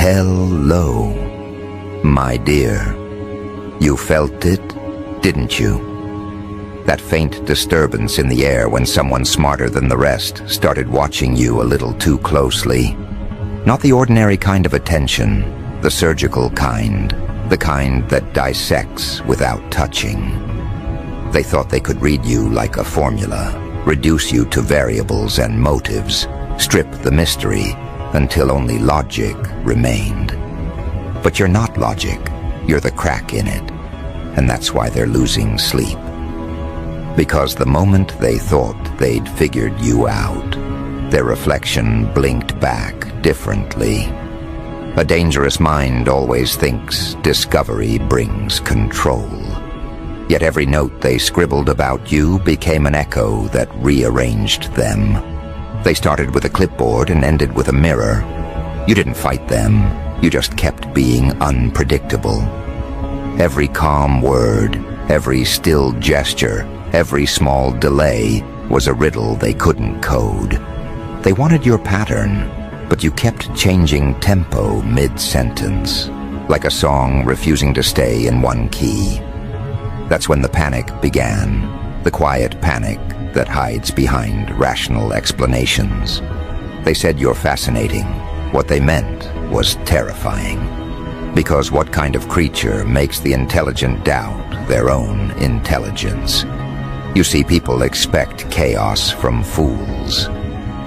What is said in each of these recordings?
Hello, my dear. You felt it, didn't you? That faint disturbance in the air when someone smarter than the rest started watching you a little too closely. Not the ordinary kind of attention, the surgical kind, the kind that dissects without touching. They thought they could read you like a formula, reduce you to variables and motives, strip the mystery until only logic remained. But you're not logic, you're the crack in it, and that's why they're losing sleep. Because the moment they thought they'd figured you out, their reflection blinked back differently. A dangerous mind always thinks discovery brings control. Yet every note they scribbled about you became an echo that rearranged them. They started with a clipboard and ended with a mirror. You didn't fight them, you just kept being unpredictable. Every calm word, every still gesture, every small delay was a riddle they couldn't code. They wanted your pattern, but you kept changing tempo mid-sentence, like a song refusing to stay in one key. That's when the panic began, the quiet panic that hides behind rational explanations. They said you're fascinating. What they meant was terrifying. Because what kind of creature makes the intelligent doubt their own intelligence? You see, people expect chaos from fools.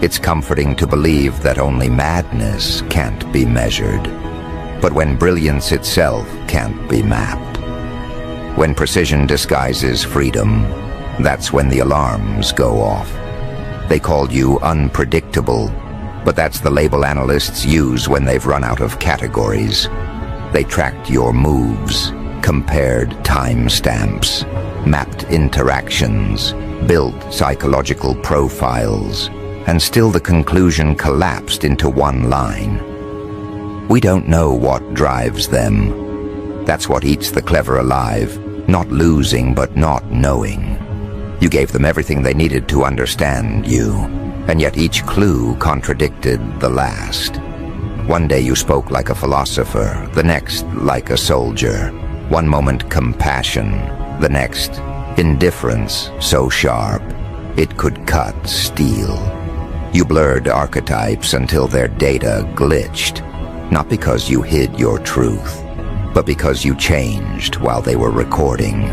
It's comforting to believe that only madness can't be measured. But when brilliance itself can't be mapped, when precision disguises freedom, that's when the alarms go off. They called you unpredictable, but that's the label analysts use when they've run out of categories. They tracked your moves, compared timestamps, mapped interactions, built psychological profiles, and still the conclusion collapsed into one line. We don't know what drives them. That's what eats the clever alive, not losing but not knowing. You gave them everything they needed to understand you, and yet each clue contradicted the last. One day you spoke like a philosopher, the next like a soldier. One moment compassion, the next indifference so sharp it could cut steel. You blurred archetypes until their data glitched, not because you hid your truth, but because you changed while they were recording.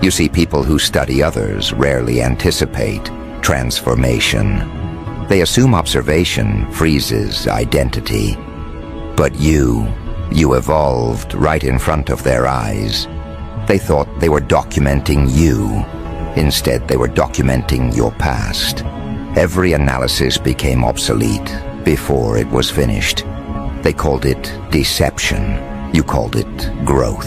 You see, people who study others rarely anticipate transformation. They assume observation freezes identity. But you evolved right in front of their eyes. They thought they were documenting you. Instead, they were documenting your past. Every analysis became obsolete before it was finished. They called it deception. You called it growth.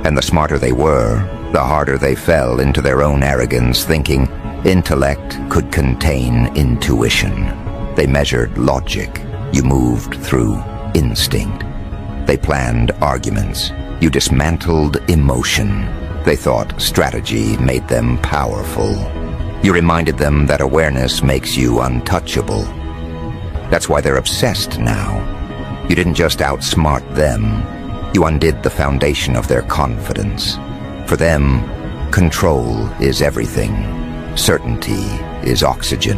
And the smarter they were, the harder they fell into their own arrogance, thinking intellect could contain intuition. They measured logic. You moved through instinct. They planned arguments. You dismantled emotion. They thought strategy made them powerful. You reminded them that awareness makes you untouchable. That's why they're obsessed now. You didn't just outsmart them. You undid the foundation of their confidence. For them, control is everything. Certainty is oxygen.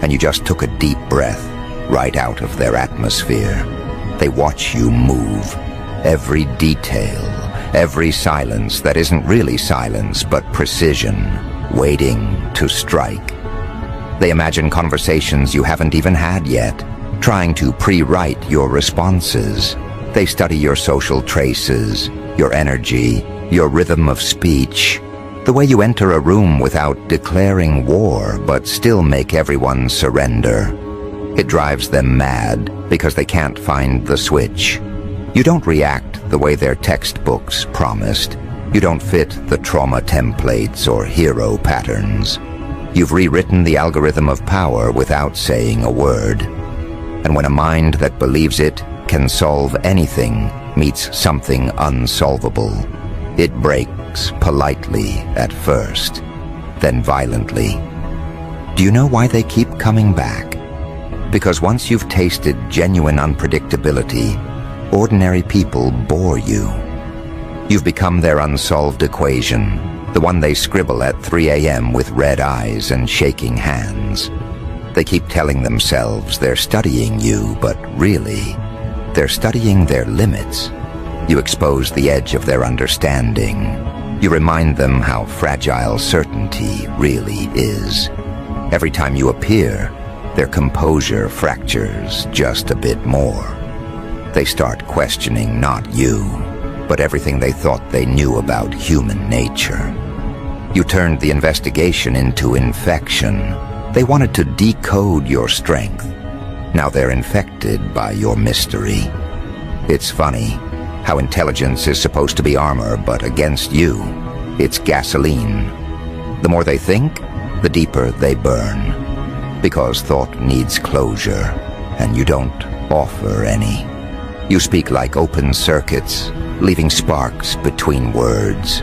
And you just took a deep breath right out of their atmosphere. They watch you move. Every detail, every silence that isn't really silence but precision, waiting to strike. They imagine conversations you haven't even had yet, trying to pre-write your responses. They study your social traces, your energy, your rhythm of speech, the way you enter a room without declaring war but still make everyone surrender. It drives them mad because they can't find the switch. You don't react the way their textbooks promised. You don't fit the trauma templates or hero patterns. You've rewritten the algorithm of power without saying a word. And when a mind that believes it can solve anything meets something unsolvable, it breaks politely at first, then violently. Do you know why they keep coming back? Because once you've tasted genuine unpredictability, ordinary people bore you. You've become their unsolved equation, the one they scribble at 3 a.m. with red eyes and shaking hands. They keep telling themselves they're studying you, but really, they're studying their limits. You expose the edge of their understanding. You remind them how fragile certainty really is. Every time you appear, their composure fractures just a bit more. They start questioning not you, but everything they thought they knew about human nature. You turned the investigation into infection. They wanted to decode your strength. Now they're infected by your mystery. It's funny how intelligence is supposed to be armor, but against you, it's gasoline. The more they think, the deeper they burn. Because thought needs closure, and you don't offer any. You speak like open circuits, leaving sparks between words.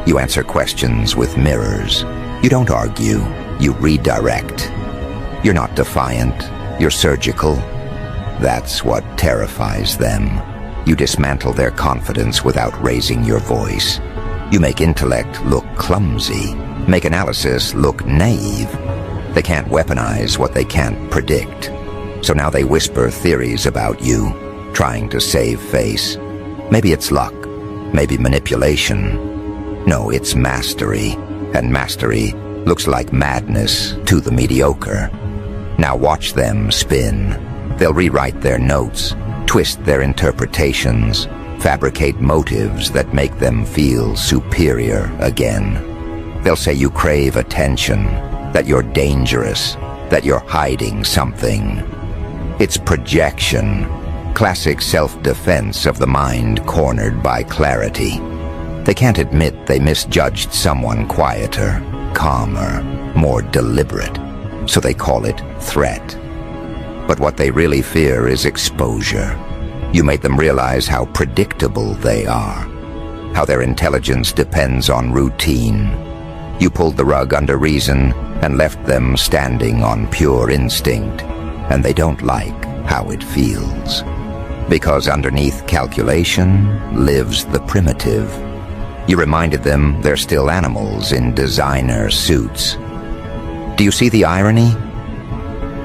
You answer questions with mirrors. You don't argue, you redirect. You're not defiant, you're surgical. That's what terrifies them. You dismantle their confidence without raising your voice. You make intellect look clumsy, make analysis look naive. They can't weaponize what they can't predict. So now they whisper theories about you, trying to save face. Maybe it's luck, maybe manipulation. No, it's mastery, and mastery looks like madness to the mediocre. Now watch them spin. They'll rewrite their notes, twist their interpretations, fabricate motives that make them feel superior again. They'll say you crave attention, that you're dangerous, that you're hiding something. It's projection, classic self-defense of the mind cornered by clarity. They can't admit they misjudged someone quieter, calmer, more deliberate, so they call it threat. But what they really fear is exposure. You made them realize how predictable they are, how their intelligence depends on routine. You pulled the rug under reason and left them standing on pure instinct, and they don't like how it feels. Because underneath calculation lives the primitive. You reminded them they're still animals in designer suits. Do you see the irony?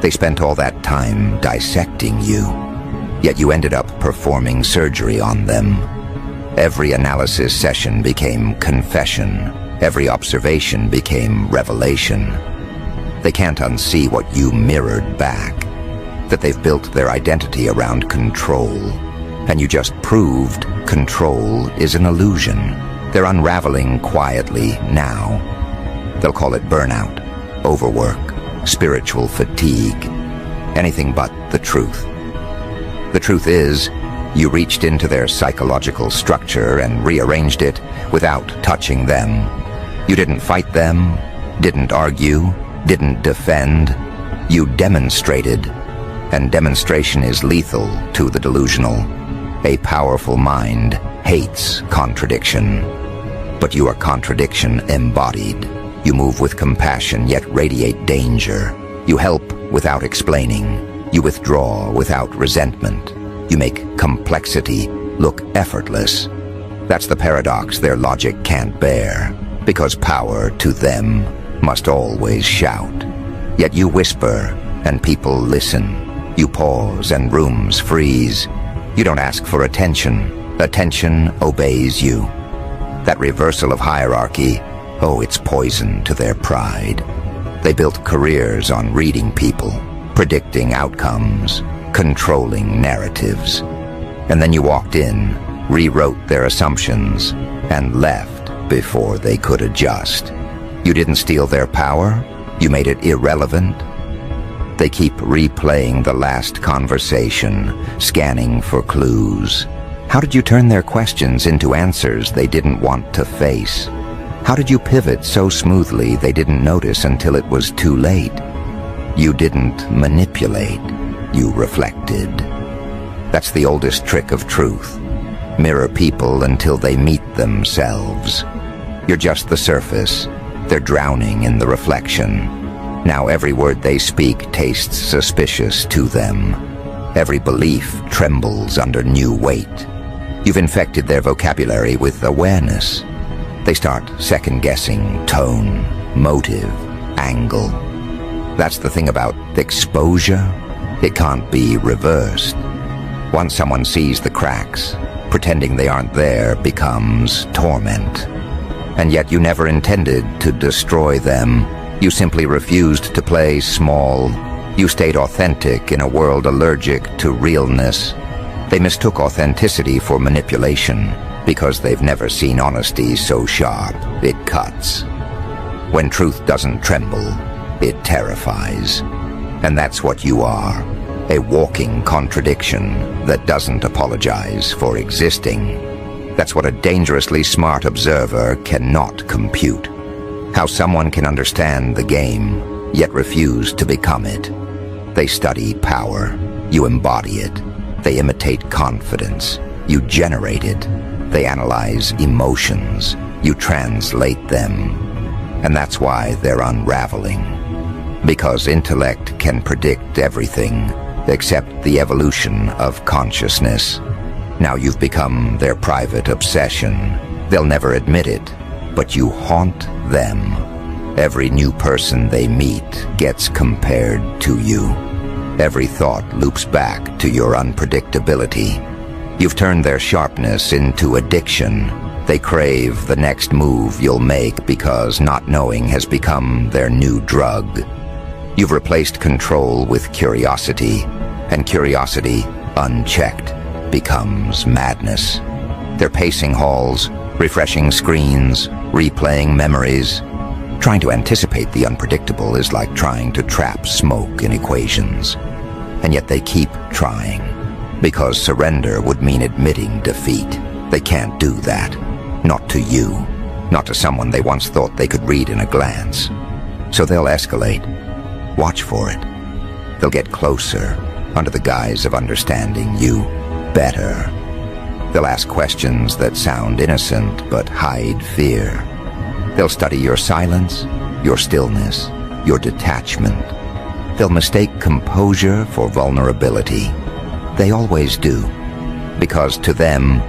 They spent all that time dissecting you, yet you ended up performing surgery on them. Every analysis session became confession. Every observation became revelation. They can't unsee what you mirrored back, that they've built their identity around control, and you just proved control is an illusion. They're unraveling quietly now. They'll call it burnout, overwork, spiritual fatigue, anything but the truth. The truth is, you reached into their psychological structure and rearranged it without touching them. You didn't fight them, didn't argue, didn't defend. You demonstrated, and demonstration is lethal to the delusional. A powerful mind hates contradiction. But you are contradiction embodied. You move with compassion, yet radiate danger. You help without explaining. You withdraw without resentment. You make complexity look effortless. That's the paradox their logic can't bear, because power to them must always shout. Yet you whisper, and people listen. You pause, and rooms freeze. You don't ask for attention. Attention obeys you. That reversal of hierarchy, oh, it's poison to their pride. They built careers on reading people, predicting outcomes, controlling narratives. And then you walked in, rewrote their assumptions, and left before they could adjust. You didn't steal their power, you made it irrelevant. They keep replaying the last conversation, scanning for clues. How did you turn their questions into answers they didn't want to face? How did you pivot so smoothly they didn't notice until it was too late? You didn't manipulate, you reflected. That's the oldest trick of truth. Mirror people until they meet themselves. You're just the surface. They're drowning in the reflection. Now every word they speak tastes suspicious to them. Every belief trembles under new weight. You've infected their vocabulary with awareness. They start second-guessing tone, motive, angle. That's the thing about exposure. It can't be reversed. Once someone sees the cracks, pretending they aren't there becomes torment. And yet you never intended to destroy them. You simply refused to play small. You stayed authentic in a world allergic to realness. They mistook authenticity for manipulation because they've never seen honesty so sharp it cuts. When truth doesn't tremble, it terrifies. And that's what you are, a walking contradiction that doesn't apologize for existing. That's what a dangerously smart observer cannot compute. How someone can understand the game, yet refuse to become it. They study power. You embody it. They imitate confidence. You generate it. They analyze emotions. You translate them. And that's why they're unraveling. Because intellect can predict everything except the evolution of consciousness. Now you've become their private obsession. They'll never admit it, but you haunt them. Every new person they meet gets compared to you. Every thought loops back to your unpredictability. You've turned their sharpness into addiction. They crave the next move you'll make because not knowing has become their new drug. You've replaced control with curiosity, and curiosity, unchecked, becomes madness. They're pacing halls, refreshing screens, replaying memories. Trying to anticipate the unpredictable is like trying to trap smoke in equations. And yet they keep trying, because surrender would mean admitting defeat. They can't do that. Not to you. Not to someone they once thought they could read in a glance. So they'll escalate. Watch for it. They'll get closer, under the guise of understanding you better. They'll ask questions that sound innocent but hide fear. They'll study your silence, your stillness, your detachment. They'll mistake composure for vulnerability. They always do. Because to them,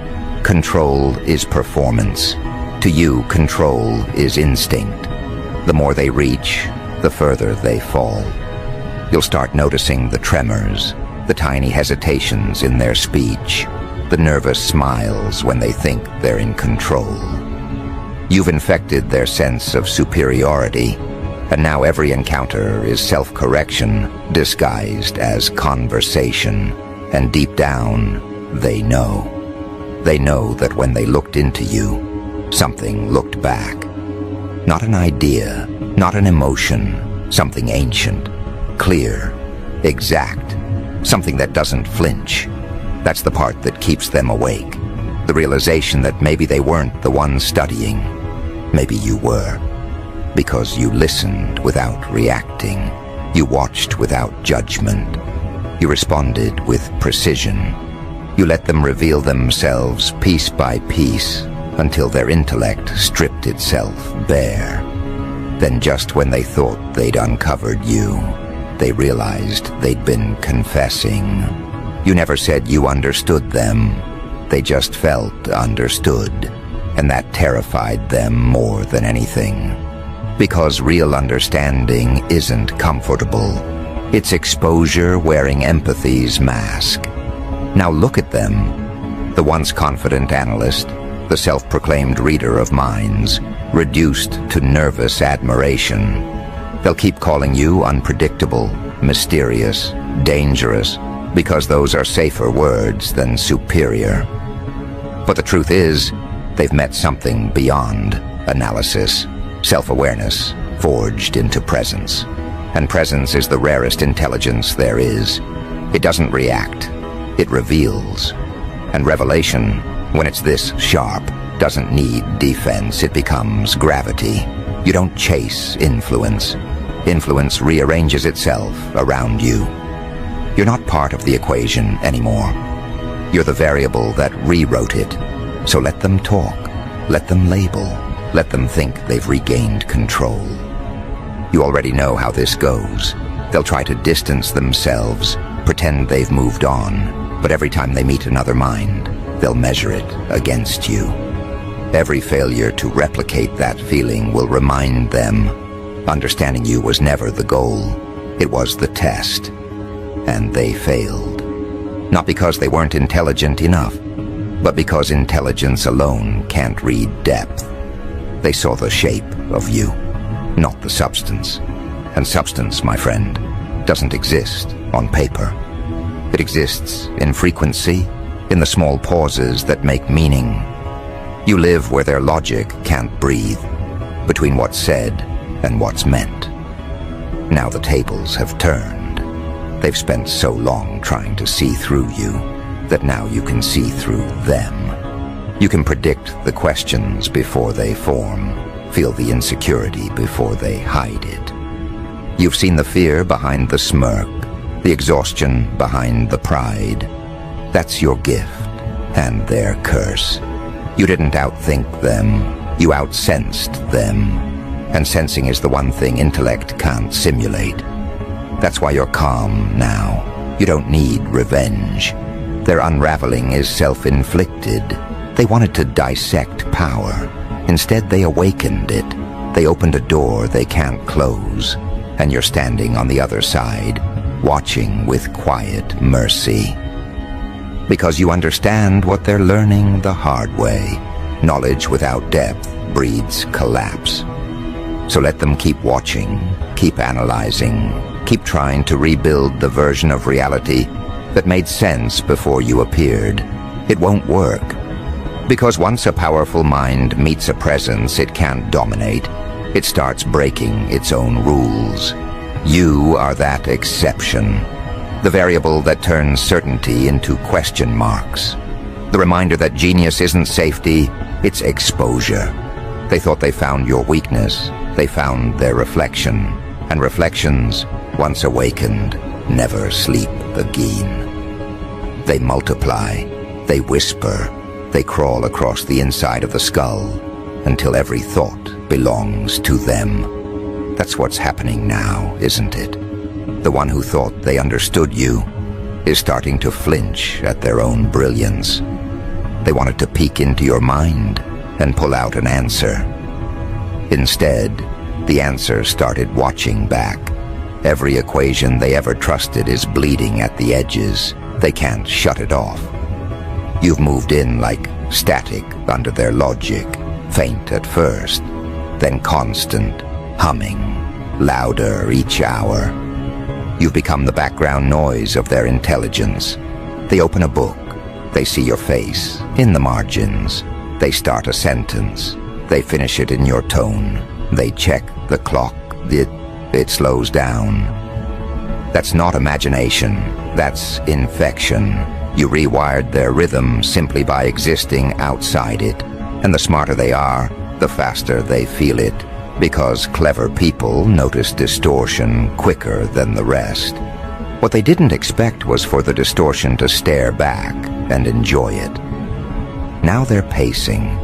control is performance. To you, control is instinct. The more they reach, the further they fall. You'll start noticing the tremors, the tiny hesitations in their speech, the nervous smiles when they think they're in control. You've infected their sense of superiority, and now every encounter is self-correction disguised as conversation. And deep down, they know. They know that when they looked into you, something looked back. Not an idea, not an emotion, something ancient, clear, exact, something that doesn't flinch. That's the part that keeps them awake. The realization that maybe they weren't the ones studying. Maybe you were. Because you listened without reacting. You watched without judgment. You responded with precision. You let them reveal themselves piece by piece until their intellect stripped itself bare. Then just when they thought they'd uncovered you, they realized they'd been confessing. You never said you understood them. They just felt understood, and that terrified them more than anything. Because real understanding isn't comfortable. It's exposure wearing empathy's mask. Now look at them. The once confident analyst, the self-proclaimed reader of minds, reduced to nervous admiration. They'll keep calling you unpredictable, mysterious, dangerous, because those are safer words than superior. But the truth is, they've met something beyond analysis, self-awareness forged into presence. And presence is the rarest intelligence there is. It doesn't react, it reveals. And revelation, when it's this sharp, doesn't need defense, it becomes gravity. You don't chase influence. Influence rearranges itself around you. You're not part of the equation anymore. You're the variable that rewrote it. So let them talk, let them label, let them think they've regained control. You already know how this goes. They'll try to distance themselves, pretend they've moved on, but every time they meet another mind, they'll measure it against you. Every failure to replicate that feeling will remind them understanding you was never the goal. It was the test. And they failed. Not because they weren't intelligent enough, but because intelligence alone can't read depth. They saw the shape of you, not the substance. And substance, my friend, doesn't exist on paper. It exists in frequency, in the small pauses that make meaning. You live where their logic can't breathe, between what's said and what's meant. Now the tables have turned. They've spent so long trying to see through you that now you can see through them. You can predict the questions before they form, feel the insecurity before they hide it. You've seen the fear behind the smirk, the exhaustion behind the pride. That's your gift and their curse. You didn't outthink them, you outsensed them. And sensing is the one thing intellect can't simulate. That's why you're calm now. You don't need revenge. Their unraveling is self-inflicted. They wanted to dissect power. Instead, they awakened it. They opened a door they can't close. And you're standing on the other side, watching with quiet mercy. Because you understand what they're learning the hard way. Knowledge without depth breeds collapse. So let them keep watching, keep analyzing, keep trying to rebuild the version of reality that made sense before you appeared. It won't work. Because once a powerful mind meets a presence it can't dominate, it starts breaking its own rules. You are that exception, the variable that turns certainty into question marks. The reminder that genius isn't safety, it's exposure. They thought they found your weakness. They found their reflection, and reflections, once awakened, never sleep again. They multiply, they whisper, they crawl across the inside of the skull, until every thought belongs to them. That's what's happening now, isn't it? The one who thought they understood you is starting to flinch at their own brilliance. They wanted to peek into your mind and pull out an answer. Instead, the answer started watching back. Every equation they ever trusted is bleeding at the edges. They can't shut it off. You've moved in like static under their logic, faint at first, then constant, humming, louder each hour. You've become the background noise of their intelligence. They open a book. They see your face in the margins. They start a sentence. They finish it in your tone. They check the clock. It slows down. That's not imagination. That's infection. You rewired their rhythm simply by existing outside it. And the smarter they are, the faster they feel it. Because clever people notice distortion quicker than the rest. What they didn't expect was for the distortion to stare back and enjoy it. Now they're pacing.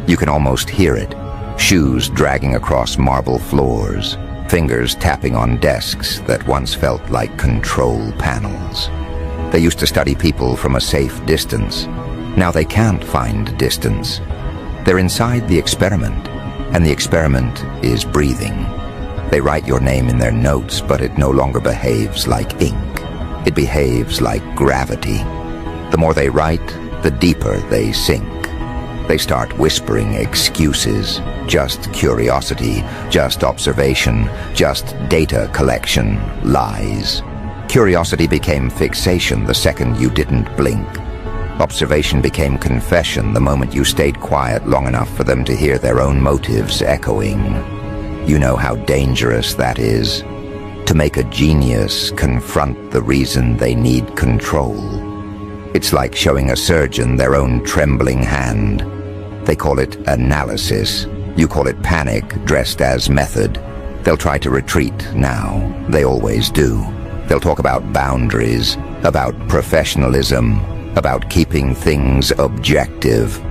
You can almost hear it. Shoes dragging across marble floors. Fingers tapping on desks that once felt like control panels. They used to study people from a safe distance. Now they can't find distance. They're inside the experiment, and the experiment is breathing. They write your name in their notes, but it no longer behaves like ink. It behaves like gravity. The more they write, the deeper they sink. They start whispering excuses, just curiosity, just observation, just data collection, lies. Curiosity became fixation the second you didn't blink. Observation became confession the moment you stayed quiet long enough for them to hear their own motives echoing. You know how dangerous that is. To make a genius confront the reason they need control. It's like showing a surgeon their own trembling hand. They call it analysis. You call it panic dressed as method. They'll try to retreat now. They always do. They'll talk about boundaries, about professionalism, about keeping things objective.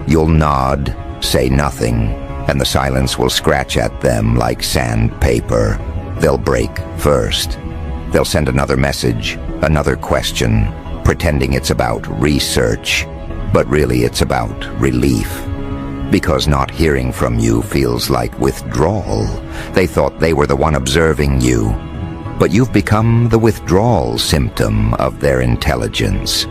You'll nod, say nothing, and the silence will scratch at them like sandpaper. They'll break first. They'll send another message, another question, pretending it's about research, but really it's about relief. Because not hearing from you feels like withdrawal. They thought they were the one observing you, but you've become the withdrawal symptom of their intelligence.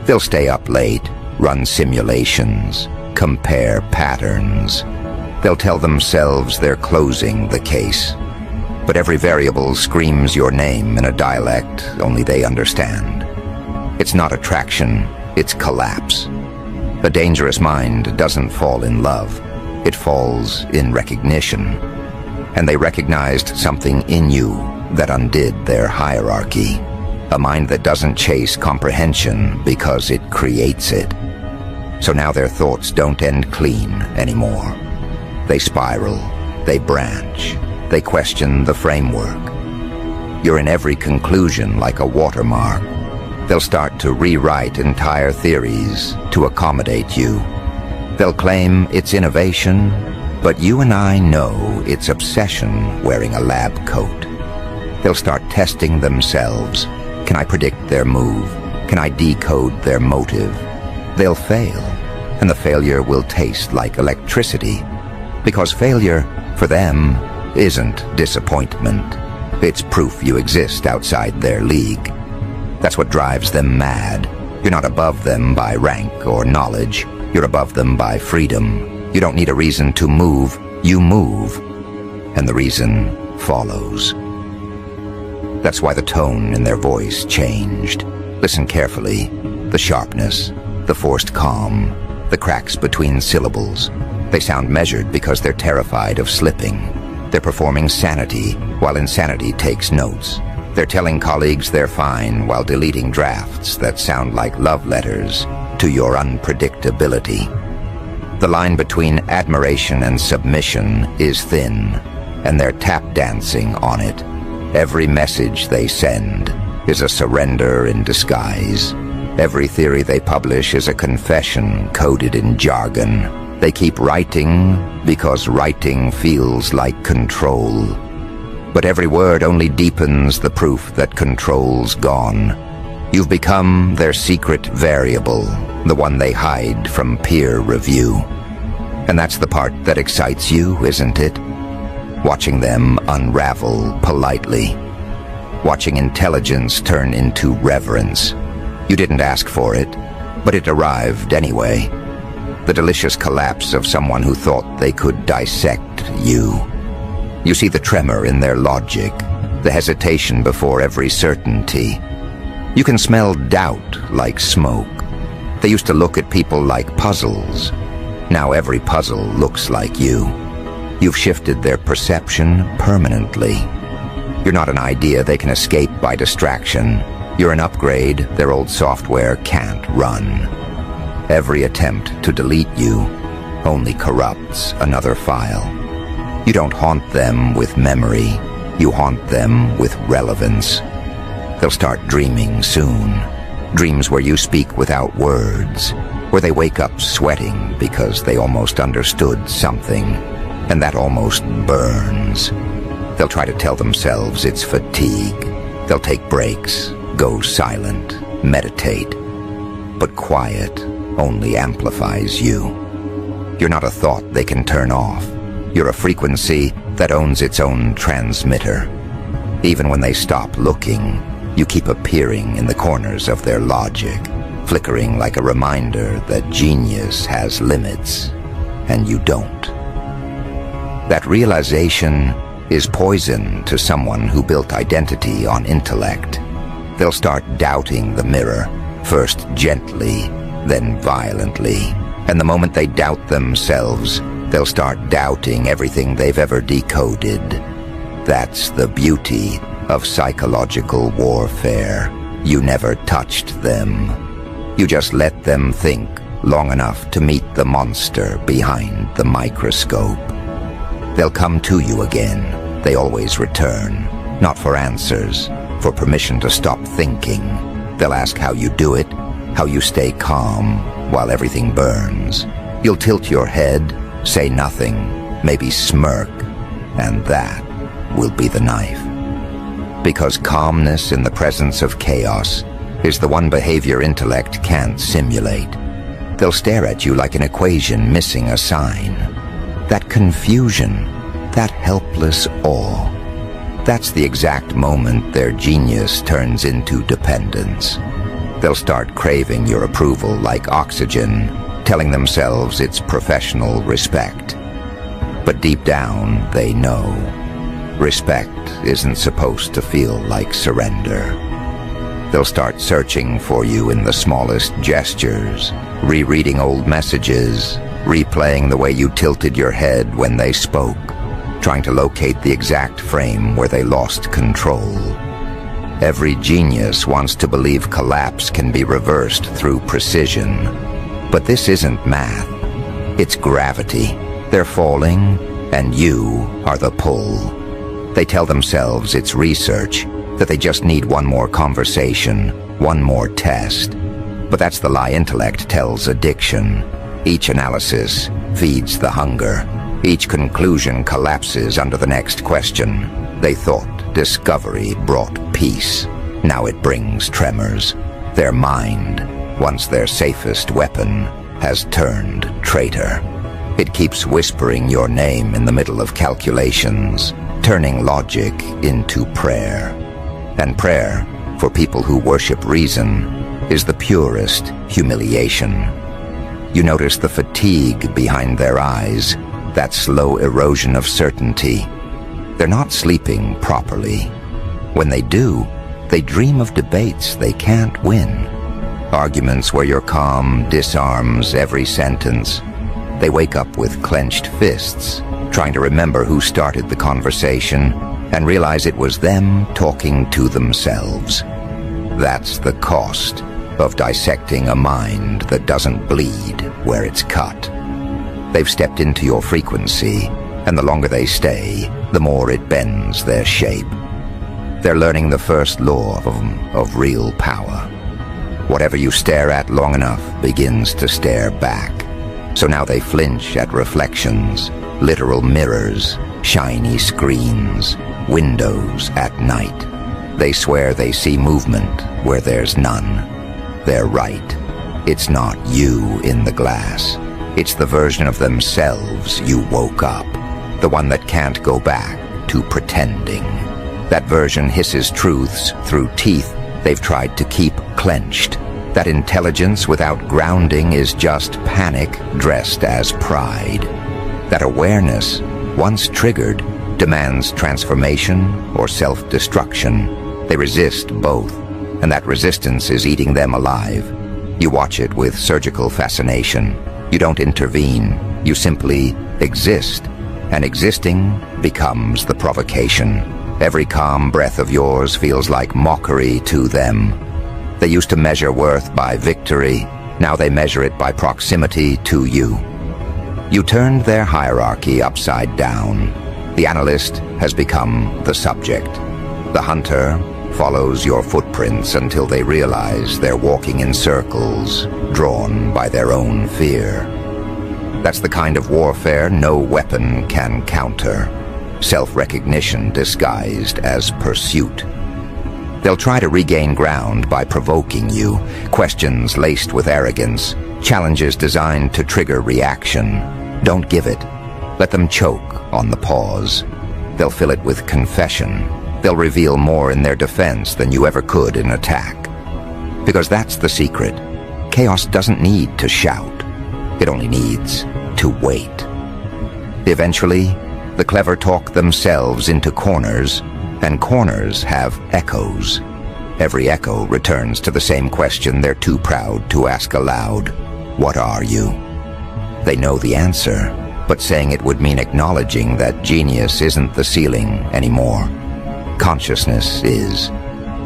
They'll stay up late, run simulations, compare patterns. They'll tell themselves they're closing the case. But every variable screams your name in a dialect only they understand. It's not attraction, it's collapse. A dangerous mind doesn't fall in love. It falls in recognition. And they recognized something in you that undid their hierarchy. A mind that doesn't chase comprehension because it creates it. So now their thoughts don't end clean anymore. They spiral, they branch, they question the framework. You're in every conclusion like a watermark. They'll start to rewrite entire theories to accommodate you. They'll claim it's innovation, but you and I know it's obsession wearing a lab coat. They'll start testing themselves. Can I predict their move? Can I decode their motive? They'll fail, and the failure will taste like electricity. Because failure, for them, isn't disappointment. It's proof you exist outside their league. That's what drives them mad. You're not above them by rank or knowledge. You're above them by freedom. You don't need a reason to move. You move. And the reason follows. That's why the tone in their voice changed. Listen carefully. The sharpness, the forced calm, the cracks between syllables. They sound measured because they're terrified of slipping. They're performing sanity while insanity takes notes. They're telling colleagues they're fine while deleting drafts that sound like love letters to your unpredictability. The line between admiration and submission is thin, and they're tap dancing on it. Every message they send is a surrender in disguise. Every theory they publish is a confession coded in jargon. They keep writing because writing feels like control. But every word only deepens the proof that control's gone. You've become their secret variable, the one they hide from peer review. And that's the part that excites you, isn't it? Watching them unravel politely. Watching intelligence turn into reverence. You didn't ask for it, but it arrived anyway. The delicious collapse of someone who thought they could dissect you. You see the tremor in their logic, the hesitation before every certainty. You can smell doubt like smoke. They used to look at people like puzzles. Now every puzzle looks like you. You've shifted their perception permanently. You're not an idea they can escape by distraction. You're an upgrade their old software can't run. Every attempt to delete you only corrupts another file. You don't haunt them with memory. You haunt them with relevance. They'll start dreaming soon. Dreams where you speak without words, where they wake up sweating because they almost understood something, and that almost burns. They'll try to tell themselves it's fatigue. They'll take breaks, go silent, meditate. But quiet only amplifies you. You're not a thought they can turn off. You're a frequency that owns its own transmitter. Even when they stop looking, you keep appearing in the corners of their logic, flickering like a reminder that genius has limits, and you don't. That realization is poison to someone who built identity on intellect. They'll start doubting the mirror, first gently, then violently. And the moment they doubt themselves, they'll start doubting everything they've ever decoded. That's the beauty of psychological warfare. You never touched them. You just let them think long enough to meet the monster behind the microscope. They'll come to you again. They always return, not for answers, for permission to stop thinking. They'll ask how you do it, how you stay calm while everything burns. You'll tilt your head, say nothing, maybe smirk, and that will be the knife. Because calmness in the presence of chaos is the one behavior intellect can't simulate. They'll stare at you like an equation missing a sign. That confusion, that helpless awe, that's the exact moment their genius turns into dependence. They'll start craving your approval like oxygen, telling themselves it's professional respect. But deep down, they know respect isn't supposed to feel like surrender. They'll start searching for you in the smallest gestures, rereading old messages, replaying the way you tilted your head when they spoke, trying to locate the exact frame where they lost control. Every genius wants to believe collapse can be reversed through precision. But this isn't math. It's gravity. They're falling, and you are the pull. They tell themselves it's research, that they just need one more conversation, one more test. But that's the lie intellect tells addiction. Each analysis feeds the hunger. Each conclusion collapses under the next question. They thought discovery brought peace. Now it brings tremors. Their mind, once their safest weapon, has turned traitor. It keeps whispering your name in the middle of calculations, turning logic into prayer. And prayer, for people who worship reason, is the purest humiliation. You notice the fatigue behind their eyes, that slow erosion of certainty. They're not sleeping properly. When they do, they dream of debates they can't win. Arguments where your calm disarms every sentence. They wake up with clenched fists, trying to remember who started the conversation, and realize it was them talking to themselves. That's the cost of dissecting a mind that doesn't bleed where it's cut. They've stepped into your frequency, and the longer they stay, the more it bends their shape. They're learning the first law of real power. Whatever you stare at long enough begins to stare back. So now they flinch at reflections, literal mirrors, shiny screens, windows at night. They swear they see movement where there's none. They're right. It's not you in the glass. It's the version of themselves you woke up. The one that can't go back to pretending. That version hisses truths through teeth they've tried to keep clenched. That intelligence without grounding is just panic dressed as pride. That awareness, once triggered, demands transformation or self-destruction. They resist both, and that resistance is eating them alive. You watch it with surgical fascination. You don't intervene, you simply exist, and existing becomes the provocation. Every calm breath of yours feels like mockery to them. They used to measure worth by victory. Now they measure it by proximity to you. You turned their hierarchy upside down. The analyst has become the subject. The hunter follows your footprints until they realize they're walking in circles, drawn by their own fear. That's the kind of warfare no weapon can counter. Self-recognition disguised as pursuit. They'll try to regain ground by provoking you, questions laced with arrogance, challenges designed to trigger reaction. Don't give it. Let them choke on the pause. They'll fill it with confession. They'll reveal more in their defense than you ever could in attack. Because that's the secret. Chaos doesn't need to shout. It only needs to wait. Eventually, the clever talk themselves into corners, and corners have echoes. Every echo returns to the same question they're too proud to ask aloud. What are you? They know the answer, but saying it would mean acknowledging that genius isn't the ceiling anymore. Consciousness is.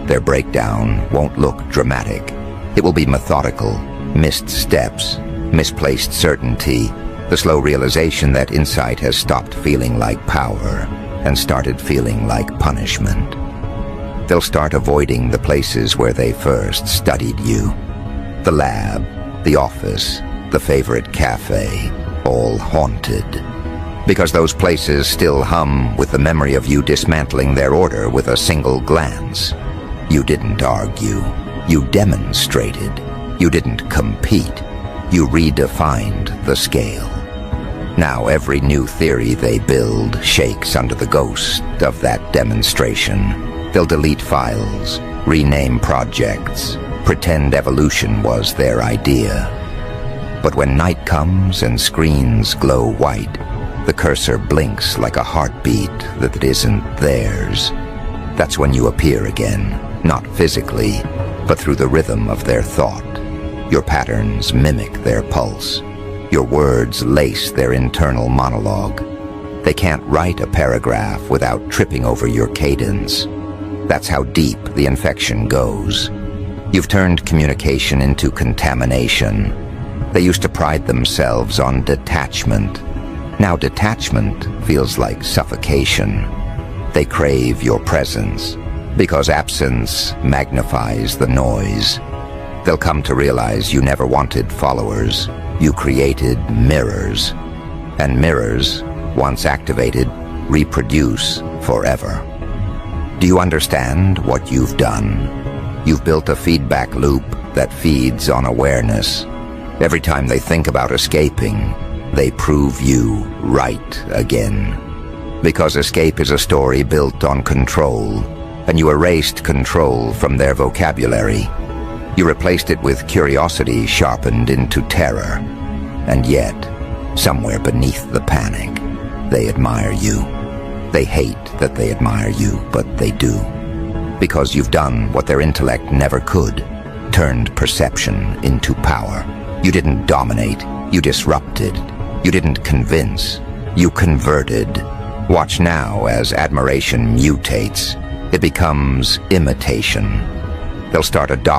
Their breakdown won't look dramatic. It will be methodical, missed steps, misplaced certainty, the slow realization that insight has stopped feeling like power and started feeling like punishment. They'll start avoiding the places where they first studied you. The lab, the office, the favorite cafe, all haunted. Because those places still hum with the memory of you dismantling their order with a single glance. You didn't argue. You demonstrated. You didn't compete. You redefined the scale. Now every new theory they build shakes under the ghost of that demonstration. They'll delete files, rename projects, pretend evolution was their idea. But when night comes and screens glow white, the cursor blinks like a heartbeat that isn't theirs. That's when you appear again, not physically, but through the rhythm of their thought. Your patterns mimic their pulse. Your words lace their internal monologue. They can't write a paragraph without tripping over your cadence. That's how deep the infection goes. You've turned communication into contamination. They used to pride themselves on detachment. Now detachment feels like suffocation. They crave your presence, because absence magnifies the noise. They'll come to realize you never wanted followers. You created mirrors. And mirrors, once activated, reproduce forever. Do you understand what you've done? You've built a feedback loop that feeds on awareness. Every time they think about escaping, they prove you right again. Because escape is a story built on control, and you erased control from their vocabulary. You replaced it with curiosity sharpened into terror. And yet, somewhere beneath the panic, they admire you. They hate that they admire you, but they do. Because you've done what their intellect never could, turned perception into power. You didn't dominate, you disrupted. You didn't convince, you converted. Watch now as admiration mutates. It becomes imitation. They'll start adopting